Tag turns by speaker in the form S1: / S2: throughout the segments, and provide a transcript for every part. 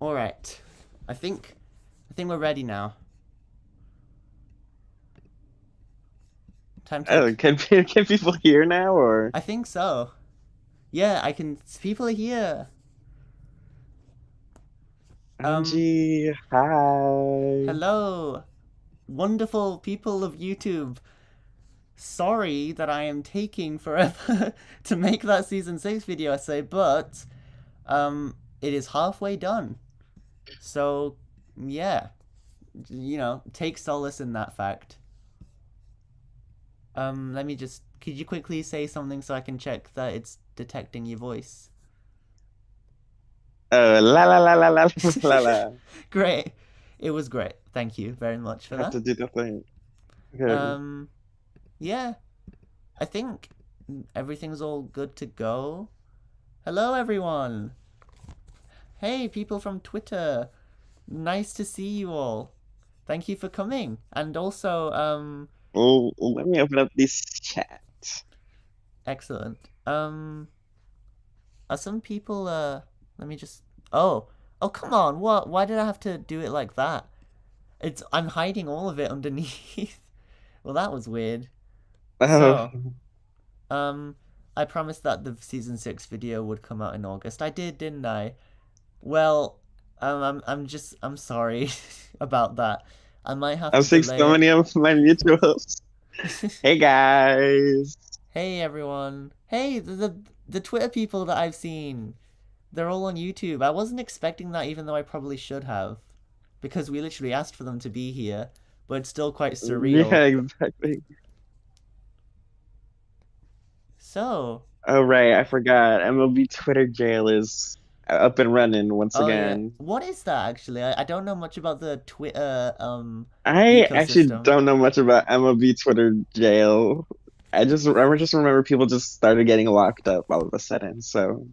S1: Alright. I think we're ready now. Time to...
S2: Oh, can people hear now or?
S1: I think so. Yeah, I can... People are here. Um,
S2: Angie, hi.
S1: hello. Wonderful people of YouTube. Sorry that I am taking forever to make that Season 6 video essay, but, it is halfway done. So, yeah. Take solace in that fact. Let me just... Could you quickly say something so I can check that it's detecting your voice?
S2: Oh, la la la la la la la.
S1: Great. It was great. Thank you very much for
S2: I have
S1: that.
S2: to do the thing. Okay.
S1: Um, yeah. I think everything's all good to go. Hello, everyone. Hey, people from Twitter. Nice to see you all. Thank you for coming. And also,
S2: Well, let me open up this chat.
S1: excellent. Are some people, let me just, oh, oh, come on, what? Why did I have to do it like that? I'm hiding all of it underneath. Well, that was weird.
S2: Oh,
S1: So, um, I promised that the season 6 video would come out in August. I did, didn't I? Well, I'm sorry about that. I might have
S2: I'm
S1: to
S2: seeing
S1: delay
S2: so
S1: it.
S2: many of my mutuals. Hey guys.
S1: Hey everyone. Hey, the Twitter people that I've seen. They're all on YouTube. I wasn't expecting that even though I probably should have. Because we literally asked for them to be here, but it's still quite surreal.
S2: Yeah, exactly.
S1: So,
S2: Oh right, I forgot. MLB Twitter jail is up and running once
S1: oh yeah.
S2: again.
S1: What is that actually? I don't know much about the Twitter
S2: I actually
S1: ecosystem.
S2: don't know much about MLB Twitter jail. I just remember people just started getting locked up all of a sudden. So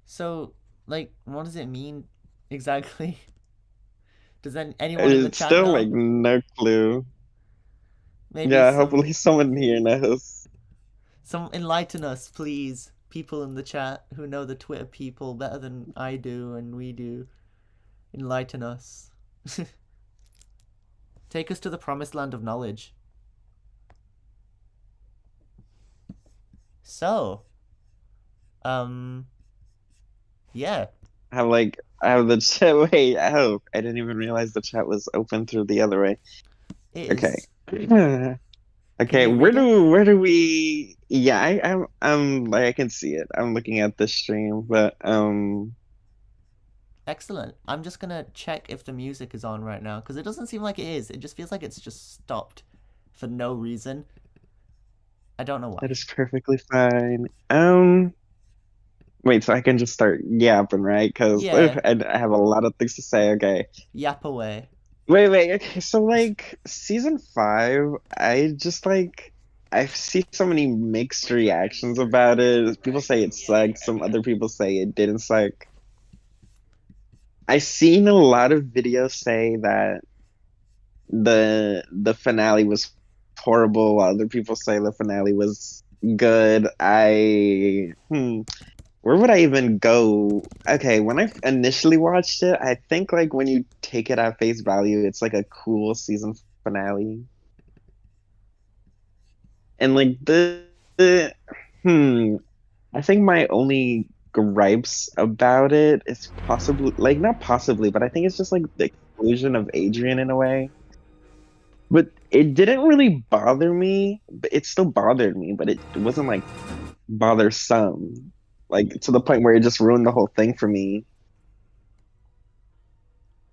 S1: So, like, what does it mean exactly? Does anyone in the
S2: it's
S1: chat
S2: still
S1: know?
S2: like no clue.
S1: Maybe
S2: Yeah, hopefully someone here knows.
S1: some enlighten us, please. People in the chat who know the Twitter people better than I do and we do. Enlighten us. Take us to the promised land of knowledge. So, um, yeah,
S2: I have the chat. Wait, oh, I didn't even realize the chat was open through the other way.
S1: it
S2: Okay.
S1: is. Can
S2: Okay,
S1: you read it?
S2: where do we? Yeah, I'm like I can see it. I'm looking at the stream, but
S1: Excellent. I'm just gonna check if the music is on right now because it doesn't seem like it is. It just feels like it's just stopped for no reason. I don't know
S2: that
S1: why.
S2: is perfectly fine. Wait, so I can just start yapping, right? Because
S1: Yeah,
S2: I have a lot of things to say. Okay.
S1: yap away.
S2: Wait. Okay, so like season five, I just like I see so many mixed reactions about it. People say it sucked. Some other people say it didn't suck. I seen a lot of videos say that the finale was horrible, while other people say the finale was good. Where would I even go? Okay, when I initially watched it, I think like when you take it at face value, it's like a cool season finale. And like the hmm, I think my only gripes about it is possibly like not possibly, but I think it's just like the exclusion of Adrien in a way. But it didn't really bother me, but it still bothered me, but it wasn't like bothersome, like to the point where it just ruined the whole thing for me.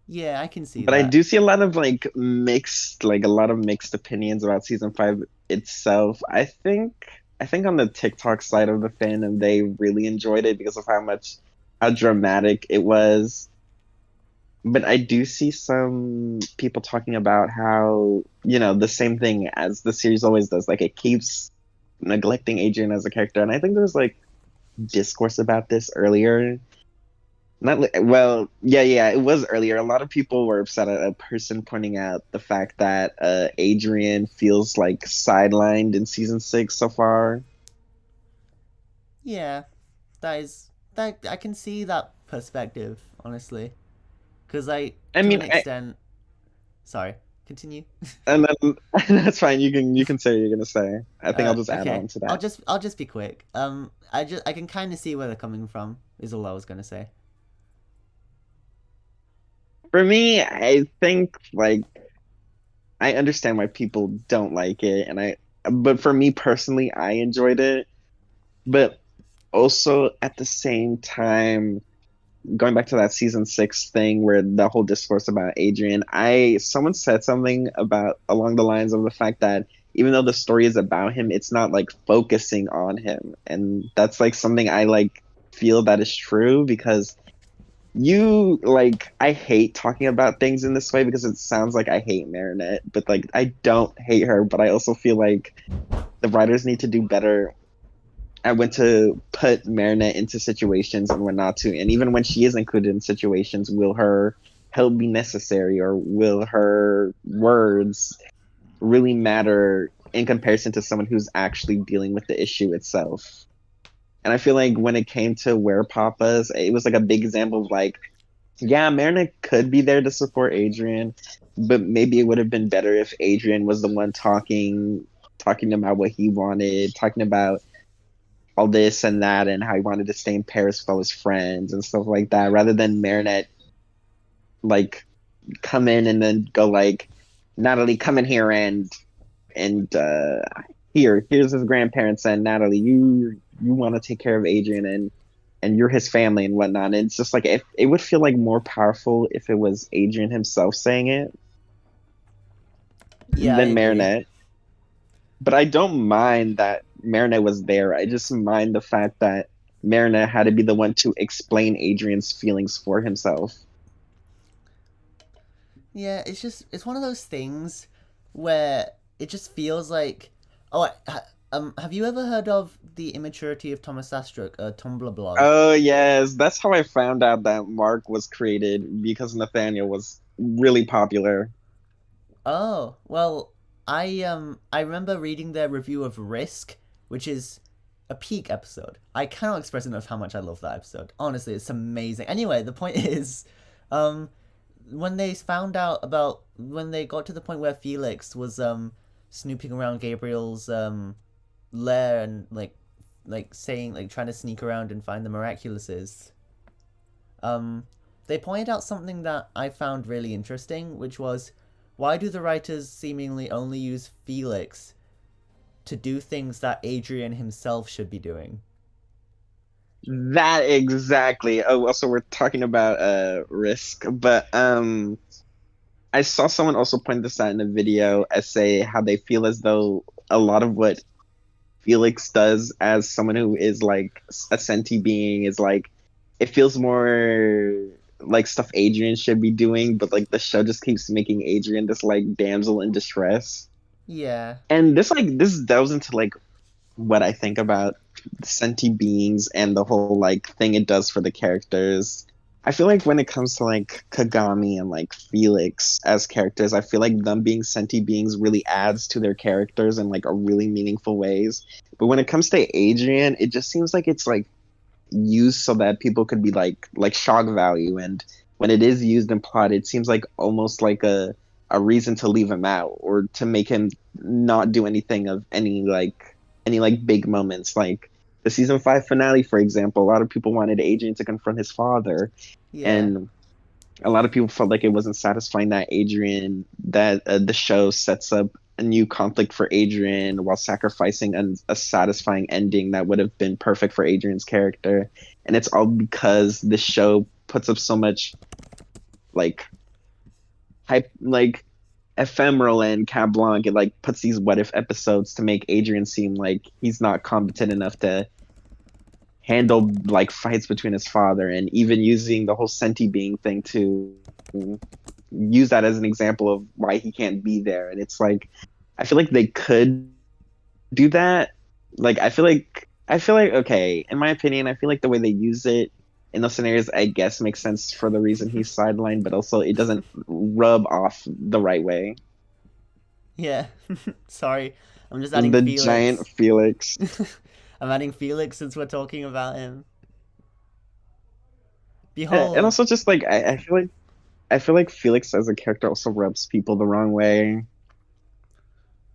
S1: Yeah, I can see
S2: But I
S1: that.
S2: do see a lot of like a lot of mixed opinions about season five itself. I think on the TikTok side of the fandom, they really enjoyed it because of how dramatic it was. But I do see some people talking about how, the same thing as the series always does, like it keeps neglecting Adrian as a character. And I think there's like discourse about this earlier. Not well, yeah, it was earlier. A lot of people were upset at a person pointing out the fact that Adrian feels like sidelined in season six so far.
S1: Yeah, that is that I can see that perspective, honestly. Because I,
S2: I
S1: to
S2: mean,
S1: an extent, sorry, continue.
S2: and then that's fine. You can say what you're gonna say. I think I'll just add
S1: Okay,
S2: on to that.
S1: I'll just be quick. I can kind of see where they're coming from. Is all I was gonna say.
S2: For me, I think like I understand why people don't like it, but for me personally, I enjoyed it. But also at the same time, going back to that season 6 thing where the whole discourse about Adrien, I someone said something about along the lines of the fact that even though the story is about him, it's not like focusing on him, and that's like something I like feel that is true because you like I hate talking about things in this way because it sounds like I hate Marinette, but like I don't hate her, but I also feel like the writers need to do better at when to put Marinette into situations and when not to. And even when she is included in situations, will her help be necessary or will her words really matter in comparison to someone who's actually dealing with the issue itself? And I feel like when it came to Where Papa's, it was like a big example of like, yeah, Marinette could be there to support Adrien, but maybe it would have been better if Adrien was the one talking about what he wanted, talking about all this and that and how he wanted to stay in Paris with all his friends and stuff like that, rather than Marinette like come in and then go like, Natalie, come in here and here's his grandparents and Natalie, you want to take care of Adrien and you're his family and whatnot. And it's just like if it would feel like more powerful if it was Adrien himself saying it
S1: Yeah, I
S2: than
S1: agree.
S2: Marinette. But I don't mind that Marinette was there. I just mind the fact that Marinette had to be the one to explain Adrian's feelings for himself.
S1: Yeah, it's one of those things where it just feels like. Oh, have you ever heard of the immaturity of Thomas Astruc, a Tumblr blog?
S2: Oh yes, that's how I found out that Mark was created because Nathaniel was really popular.
S1: Oh, well, I remember reading their review of Risk, which is a peak episode. I cannot express enough how much I love that episode. Honestly, it's amazing. Anyway, the point is, um, when they found out about when they got to the point where Felix was snooping around Gabriel's lair and like saying like trying to sneak around and find the Miraculouses, um, they pointed out something that I found really interesting, which was why do the writers seemingly only use Felix to do things that Adrien himself should be doing?
S2: That exactly. Oh, also we're talking about Risk, but I saw someone also point this out in a video essay how they feel as though a lot of what Felix does as someone who is like a senti being is like it feels more like stuff Adrian should be doing, but like the show just keeps making Adrian this like damsel in distress.
S1: Yeah,
S2: And this delves into like what I think about senti beings and the whole like thing it does for the characters. I feel like when it comes to like Kagami and like Felix as characters, I feel like them being senti beings really adds to their characters in like a really meaningful ways. But when it comes to Adrian, it just seems like it's like used so that people could be like shock value, and when it is used in plot, it seems like almost like a reason to leave him out or to make him not do anything of any like big moments like the season 5 finale, for example. A lot of people wanted Adrian to confront his father,
S1: yeah,
S2: and a lot of people felt like it wasn't satisfying that the show sets up a new conflict for Adrien while sacrificing a satisfying ending that would have been perfect for Adrian's character. And it's all because the show puts up so much like hype, like ephemeral and Cab Blanc. It like puts these what if episodes to make Adrian seem like he's not competent enough to handle like fights between his father, and even using the whole senti being thing to use that as an example of why he can't be there. And it's like I feel like they could do that. Like I feel like okay, in my opinion, I feel like the way they use it in those scenarios I guess makes sense for the reason he's sidelined, but also it doesn't rub off the right way.
S1: yeah. Sorry, I'm just adding
S2: The giant
S1: Felix.
S2: Felix.
S1: I'm adding Felix since we're talking about him.
S2: And
S1: Behold,
S2: also just like I feel like I feel like Felix as a character also rubs people the wrong way.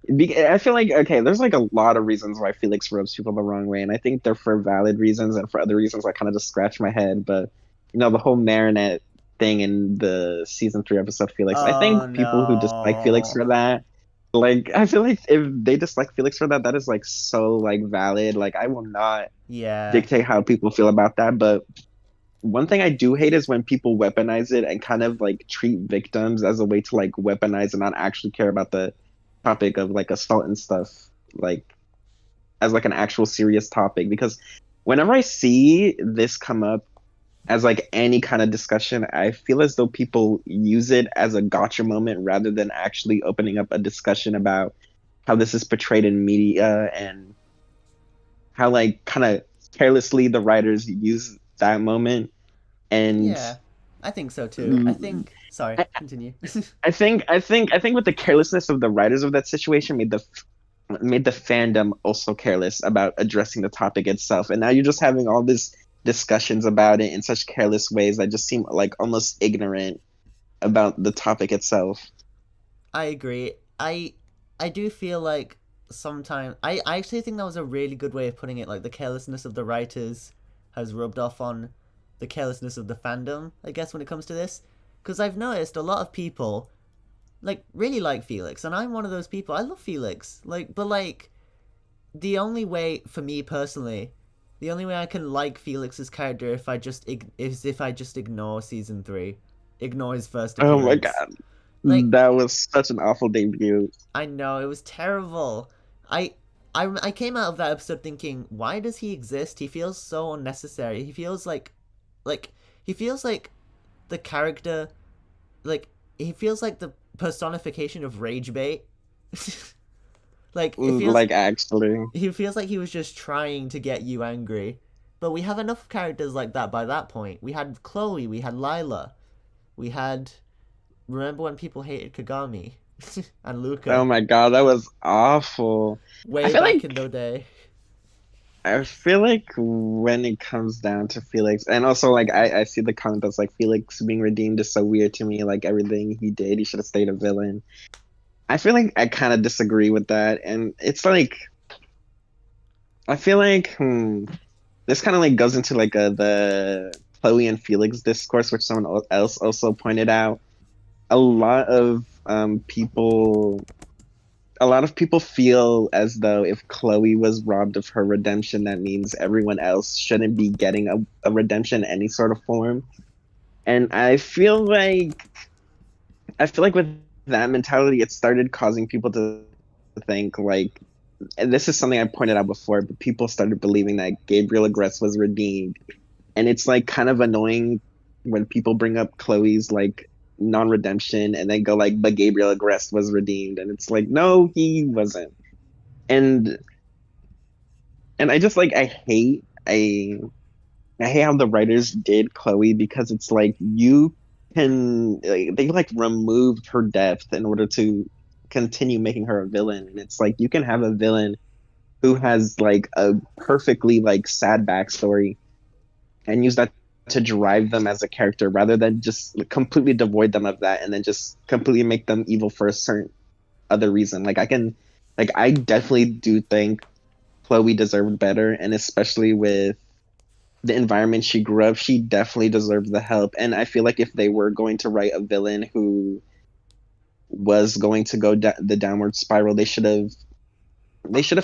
S2: I feel like okay, there's like a lot of reasons why Felix rubs people the wrong way, and I think they're for valid reasons, and for other reasons I kind of just scratch my head. But the whole Marinette thing in the season 3 episode Felix, I
S1: Oh
S2: think people who dislike Felix
S1: no.
S2: for that, like I feel like if they dislike Felix for that, that is like so like valid. Like I will not
S1: Yeah.
S2: dictate how people feel about that, but one thing I do hate is when people weaponize it and kind of like treat victims as a way to like weaponize and not actually care about the topic of like assault and stuff, like as like an actual serious topic. Because whenever I see this come up as like any kind of discussion, I feel as though people use it as a gotcha moment rather than actually opening up a discussion about how this is portrayed in media and how like kind of carelessly the writers use that moment. And
S1: Yeah. I think so too. I think. Sorry,
S2: I,
S1: continue.
S2: I think with the carelessness of the writers of that situation made the fandom also careless about addressing the topic itself. And now you're just having all these discussions about it in such careless ways that just seem like almost ignorant about the topic itself.
S1: I agree. I do feel like sometimes I actually think that was a really good way of putting it. Like the carelessness of the writers has rubbed off on the carelessness of the fandom, I guess, when it comes to this. Because I've noticed a lot of people like really like Felix, and I'm one of those people. I love Felix. Like, but like the only way for me personally, the only way I can like Felix's character is if I just ignore season 3, ignore his first
S2: Oh my
S1: appearance.
S2: god,
S1: Like
S2: that was such an awful debut.
S1: I know it was terrible. I I came out of that episode thinking, why does he exist? He feels so unnecessary. He feels like he feels like the character like he feels like the personification of rage bait. Like it feels
S2: Like actually.
S1: he feels like he was just trying to get you angry. But we have enough characters like that by that point. We had Chloe, we had Lila, we had remember when people hated Kagami and
S2: Oh
S1: Luca
S2: my god, that was awful. I
S1: way
S2: feel
S1: back in
S2: like
S1: the day.
S2: I feel like when it comes down to Felix, and also like I see the comment that's like Felix being redeemed is so weird to me. Like everything he did, he should have stayed a villain. I feel like I kind of disagree with that, and it's like I feel like this kind of like goes into like the Chloe and Felix discourse, which someone else also pointed out. A lot of people a lot of people feel as though if Chloe was robbed of her redemption, that means everyone else shouldn't be getting a redemption in any sort of form. And I feel like with that mentality, it started causing people to think like, and this is something I pointed out before, but people started believing that Gabriel Agreste was redeemed. And it's like kind of annoying when people bring up Chloe's like non-redemption and then go like, but Gabriel Agreste was redeemed, and it's like, no, he wasn't. And I just like I hate how the writers did Chloe because it's like you can like, they like removed her depth in order to continue making her a villain, and it's like you can have a villain who has like a perfectly like sad backstory and use that to drive them as a character rather than just completely devoid them of that and then just completely make them evil for a certain other reason. Like I definitely do think Chloe deserved better, and especially with the environment she grew up, she definitely deserved the help. And I feel like if they were going to write a villain who was going to go the downward spiral, they should have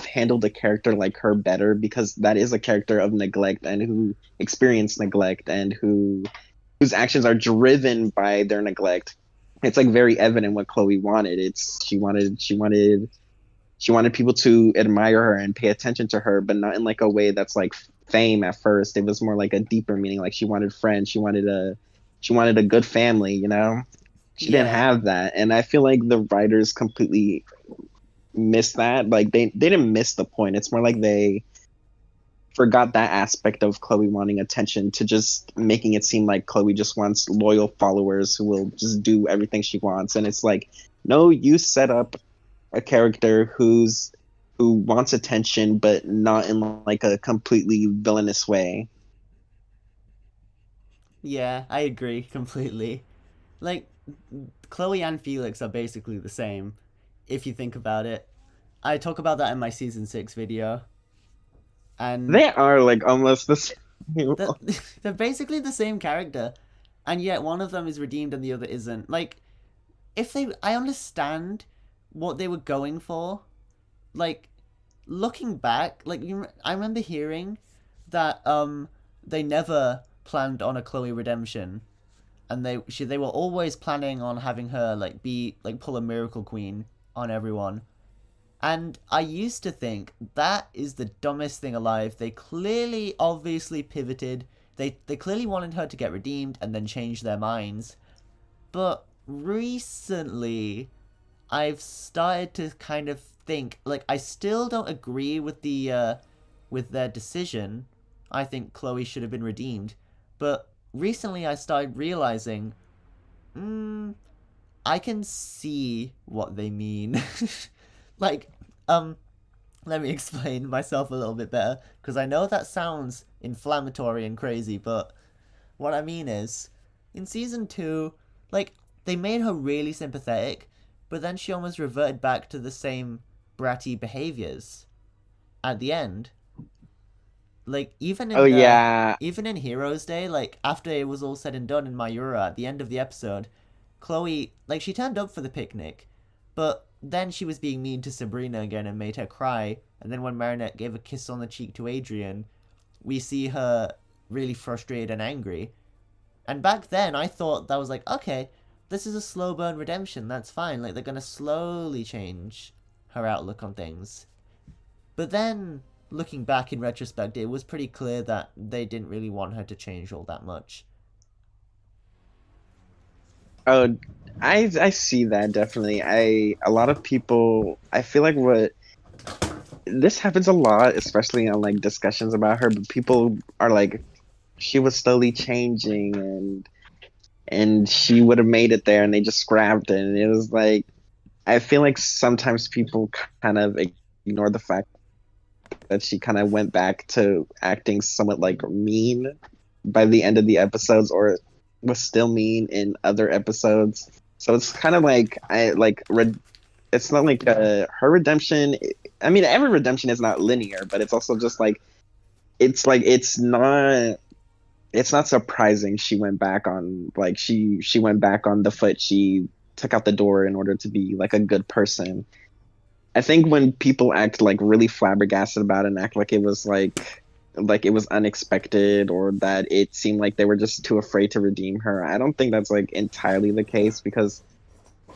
S2: handled a character like her better, because that is a character of neglect and who experienced neglect and whose actions are driven by their neglect. It's like very evident what Chloe wanted. She wanted people to admire her and pay attention to her, but not in like a way that's like fame at first. It was more like a deeper meaning. Like she wanted friends. She wanted a good family. She didn't
S1: Yeah.
S2: have that, and I feel like the writers completely missed that. Like they didn't miss the point. It's more like they forgot that aspect of Chloe wanting attention to just making it seem like Chloe just wants loyal followers who will just do everything she wants. And it's like, no, you set up a character who wants attention, but not in like a completely villainous way.
S1: Yeah, I agree completely. like Chloe and Felix are basically the same, if you think about it. I talk about that in my season 6 video, and
S2: They are like almost the same.
S1: that they're basically the same character, and yet one of them is redeemed and the other isn't. Like, if they, I understand what they were going for. Like, looking back, like I remember hearing that they never planned on a Chloe redemption, and they were always planning on having her like be like pull a miracle queen on everyone. And I used to think that is the dumbest thing alive. They clearly, obviously pivoted. They clearly wanted her to get redeemed and then change their minds. But recently, I've started to kind of think like I still don't agree with their decision. I think Chloe should have been redeemed, but recently I started realizing, I can see what they mean. Like, let me explain myself a little bit better because I know that sounds inflammatory and crazy, but what I mean is, in season 2, like they made her really sympathetic, but then she almost reverted back to the same bratty behaviors at the end. Like
S2: Oh yeah.
S1: even in Heroes Day, like after it was all said and done in Mayura at the end of the episode, Chloe, like, she turned up for the picnic, but then she was being mean to Sabrina again and made her cry. And then when Marinette gave a kiss on the cheek to Adrien, we see her really frustrated and angry. And back then, I thought that was like, okay, this is a slow burn redemption. That's fine. Like, they're gonna slowly change her outlook on things. But then, looking back in retrospect, it was pretty clear that they didn't really want her to change all that much.
S2: Oh, I see that definitely. A lot of people, I feel like what this happens a lot, especially on like discussions about her, but people are like she was slowly changing and she would have made it there and they just scrapped it. And it was like I feel like sometimes people kind of ignore the fact that she kind of went back to acting somewhat like mean by the end of the episodes, or was still mean in other episodes. So it's kind of like it's not like her redemption. I mean, every redemption is not linear, but it's also just like it's not surprising she went back on like she went back on the foot she took out the door in order to be like a good person. I think when people act like really flabbergasted about it and act like it was unexpected, or that it seemed like they were just too afraid to redeem her, I don't think that's like entirely the case, because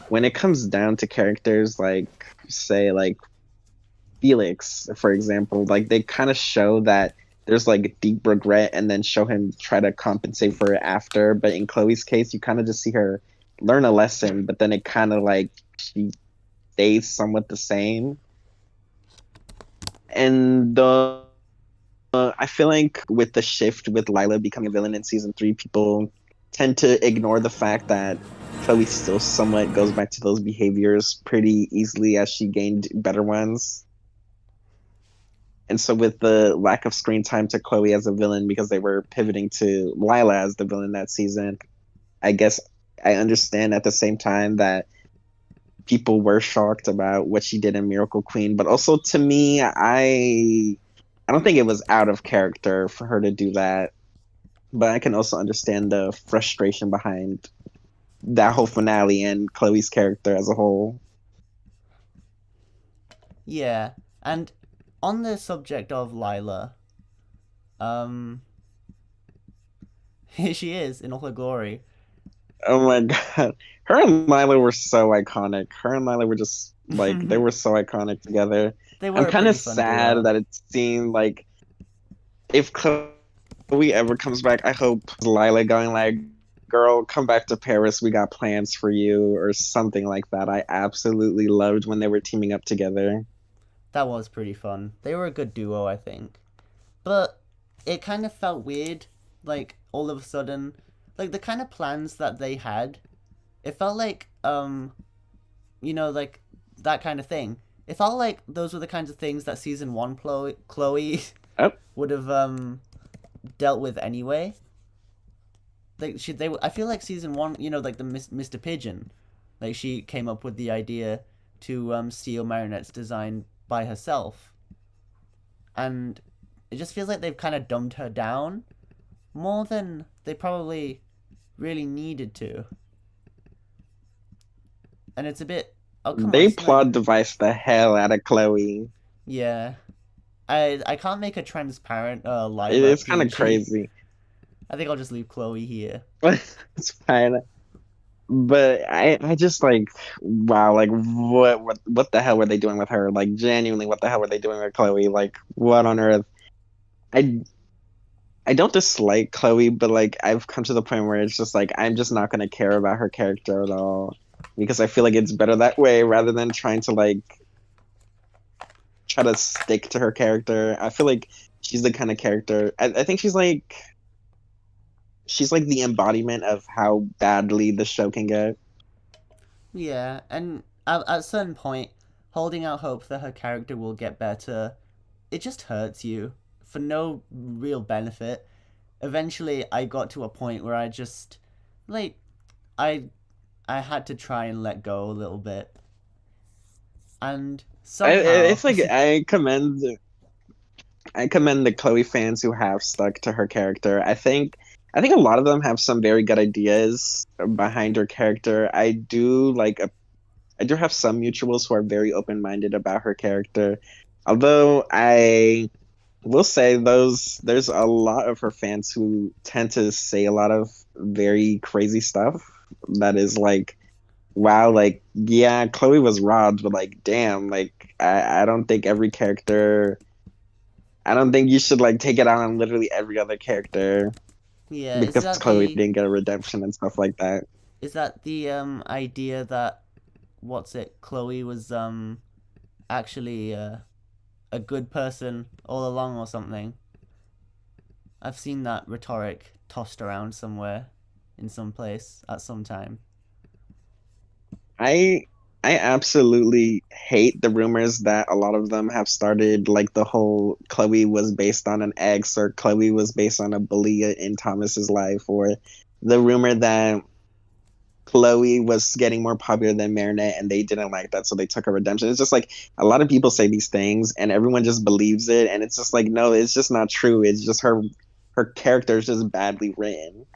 S2: when it comes down to characters like say like Felix, for example, like they kind of show that there's like deep regret and then show him try to compensate for it after. But in Chloe's case, you kind of just see her learn a lesson, but then it kind of like she stays somewhat the same. And I feel like with the shift with Lila becoming a villain in season 3, people tend to ignore the fact that Chloe still somewhat goes back to those behaviors pretty easily as she gained better ones. And so with the lack of screen time to Chloe as a villain, because they were pivoting to Lila as the villain that season, I guess I understand at the same time that people were shocked about what she did in Miracle Queen. But also to me, I don't think it was out of character for her to do that. But I can also understand the frustration behind that whole finale and Chloe's character as a whole.
S1: Yeah, and on the subject of Lila, um, here she is in all her glory.
S2: Oh my god. Her and Lila were so iconic. Her and Lila were just like they were so iconic together.
S1: They were
S2: I'm
S1: a
S2: kind of
S1: pretty fun
S2: sad
S1: duo.
S2: that it seemed like if Chloe ever comes back, I hope Lila going like, "Girl, come back to Paris. We got plans for you," or something like that. I absolutely loved when they were teaming up together.
S1: That was pretty fun. They were a good duo, I think. But it kind of felt weird, like all of a sudden, like the kind of plans that they had. It felt like like that kind of thing. It felt like those were the kinds of things that season 1 Chloe
S2: Oh,
S1: would have dealt with anyway. I feel like season one, like the Mr. Pigeon, like she came up with the idea to steal Marinette's design by herself, and it just feels like they've kind of dumbed her down more than they probably really needed to, and it's a bit. Oh come on,
S2: They
S1: it's like
S2: plot device the hell out of Chloe.
S1: yeah. I can't make a transparent Lila
S2: It's kind of
S1: PNG.
S2: crazy.
S1: I think I'll just leave Chloe here.
S2: It's fine. But I just like wow, like what the hell were they doing with her? Like genuinely, what the hell were they doing with Chloe? Like what on earth? I I don't dislike Chloe, but like I've come to the point where it's just like I'm just not gonna care about her character at all because I feel like it's better that way rather than trying to like try to stick to her character. I feel like she's the kind of character. I think she's like the embodiment of how badly the show can get.
S1: Yeah, and at a certain point, holding out hope that her character will get better, it just hurts you for no real benefit. Eventually, I got to a point where I just like I I had to try and let go a little bit, and somehow,
S2: It's like I commend the Chloe fans who have stuck to her character. I think a lot of them have some very good ideas behind her character. I do have some mutuals who are very open-minded about her character. Although I will say there's a lot of her fans who tend to say a lot of very crazy stuff that is like wow, like yeah, Chloe was robbed, but like damn, like I don't think every character I don't think you should like take it out on literally every other character
S1: yeah,
S2: because Chloe didn't get a redemption and stuff like that.
S1: is that the idea that Chloe was actually a good person all along or something. I've seen that rhetoric tossed around somewhere in some place at some time.
S2: I I absolutely hate the rumors that a lot of them have started, like the whole Chloe was based on an ex or Chloe was based on a bully in Thomas's life, or the rumor that Chloe was getting more popular than Marinette and they didn't like that, so they took her redemption. It's just like a lot of people say these things and everyone just believes it, and it's just like no, it's just not true. It's just her character is just badly written.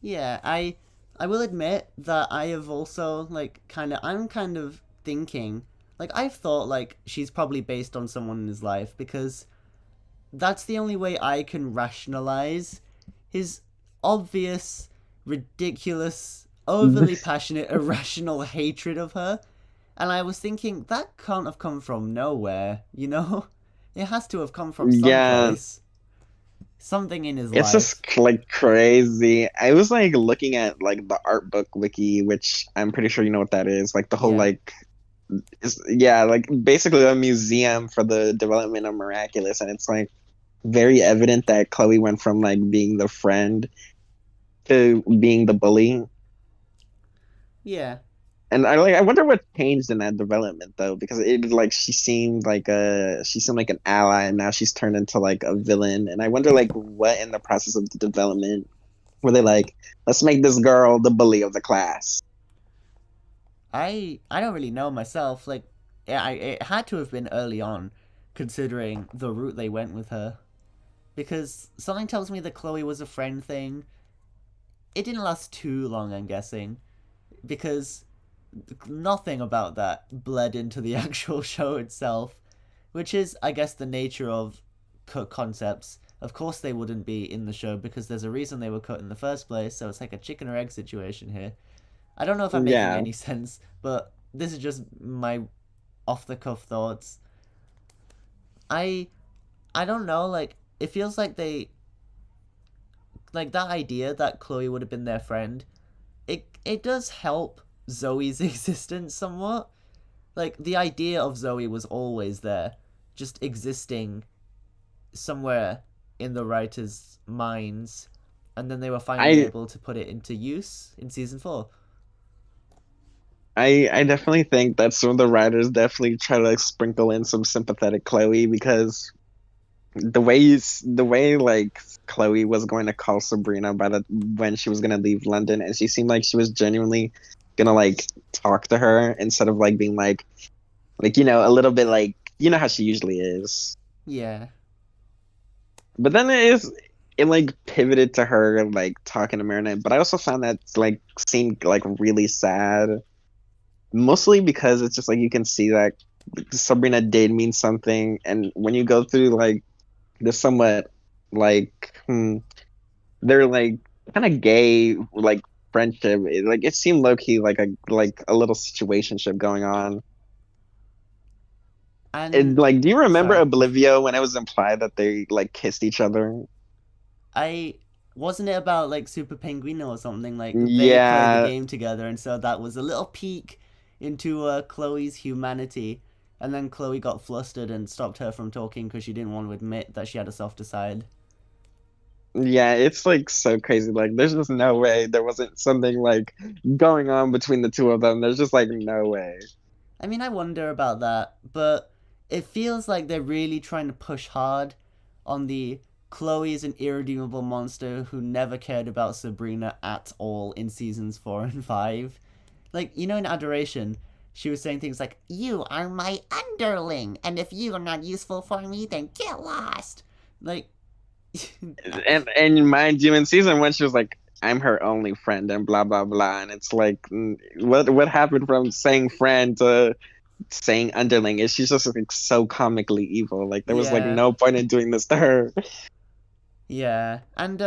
S1: Yeah, I will admit that I have also I'm kind of thinking I've thought she's probably based on someone in his life because that's the only way I can rationalize his obvious, ridiculous, overly passionate, irrational hatred of her. And I was thinking that can't have come from nowhere, you know? It has to have come from
S2: Yeah,
S1: someplace. Something in his
S2: it's
S1: life.
S2: just like crazy. I was like looking at like the art book wiki, which I'm pretty sure you know what that is. Like the whole
S1: Yeah.
S2: yeah, like basically a museum for the development of Miraculous, and it's like very evident that Chloe went from like being the friend to being the bully.
S1: Yeah.
S2: And I wonder what changed in that development though, because it like she seemed like an ally, and now she's turned into like a villain. And I wonder like what in the process of the development were they like, let's make this girl the bully of the class.
S1: I don't really know myself. It had to have been early on, considering the route they went with her. Because something tells me that Chloe was a friend thing. It didn't last too long, I'm guessing, because nothing about that bled into the actual show itself, which is, I guess, the nature of cut concepts. Of course, they wouldn't be in the show because there's a reason they were cut in the first place. So it's like a chicken or egg situation here. I don't know if I'm making
S2: Yeah,
S1: any sense, but this is just my off the cuff thoughts. I I don't know, it feels like they that idea that Chloe would have been their friend. It does help Zoe's existence somewhat. The idea of Zoe was always there, just existing somewhere in the writers' minds, and then they were finally
S2: I
S1: able to put it into use in season 4.
S2: I definitely think that some of the writers definitely try to like, sprinkle in some sympathetic Chloe because the way like Chloe was going to call Sabrina by the when she was gonna leave London, and she seemed like she was genuinely gonna like talk to her instead of like being like a little bit like how she usually is.
S1: Yeah.
S2: But then it like pivoted to her like talking to Marinette. But I also found that like seemed like really sad, mostly because it's just like you can see that Sabrina did mean something, and when you go through like the somewhat like they're like kind of gay like friendship, like it seemed low key like a little situationship going on. And
S1: And
S2: like, do you remember
S1: sorry.
S2: Oblivio when it was implied that they like kissed each other?
S1: I wasn't it about like Super Penguin or something like they played the
S2: Yeah,
S1: game together and so that was a little peek into Chloe's humanity and then Chloe got flustered and stopped her from talking because she didn't want to admit that she had a softer side.
S2: yeah, it's like so crazy. Like, there's just no way there wasn't something like going on between the two of them. There's just like no way.
S1: I mean, I wonder about that, but it feels like they're really trying to push hard on the Chloe is an irredeemable monster who never cared about Sabrina at all in seasons 4 and 5. Like, in Adoration, she was saying things like, "You are my underling, and if you are not useful for me, then get lost." Like,
S2: And mind you, in season 1, she was like, "I'm her only friend," and blah blah blah. And it's like, what happened from saying friend to saying underling? Is she's just like so comically evil? Like, there was like
S1: yeah,
S2: no point in doing this to her.
S1: yeah. And,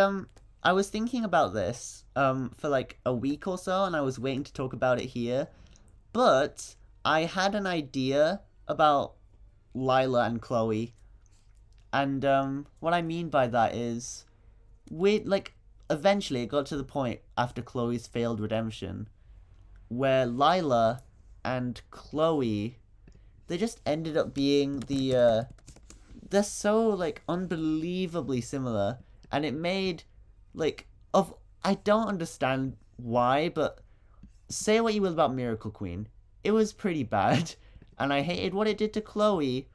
S1: I was thinking about this, for like a week or so, and I was waiting to talk about it here. But I had an idea about Lila and Chloe, and what I mean by that is, eventually it got to the point after Chloe's failed redemption where Lila and Chloe they just ended up being they're so like unbelievably similar, and it made like of I don't understand why, but say what you will about Miracle Queen, it was pretty bad, and I hated what it did to Chloe.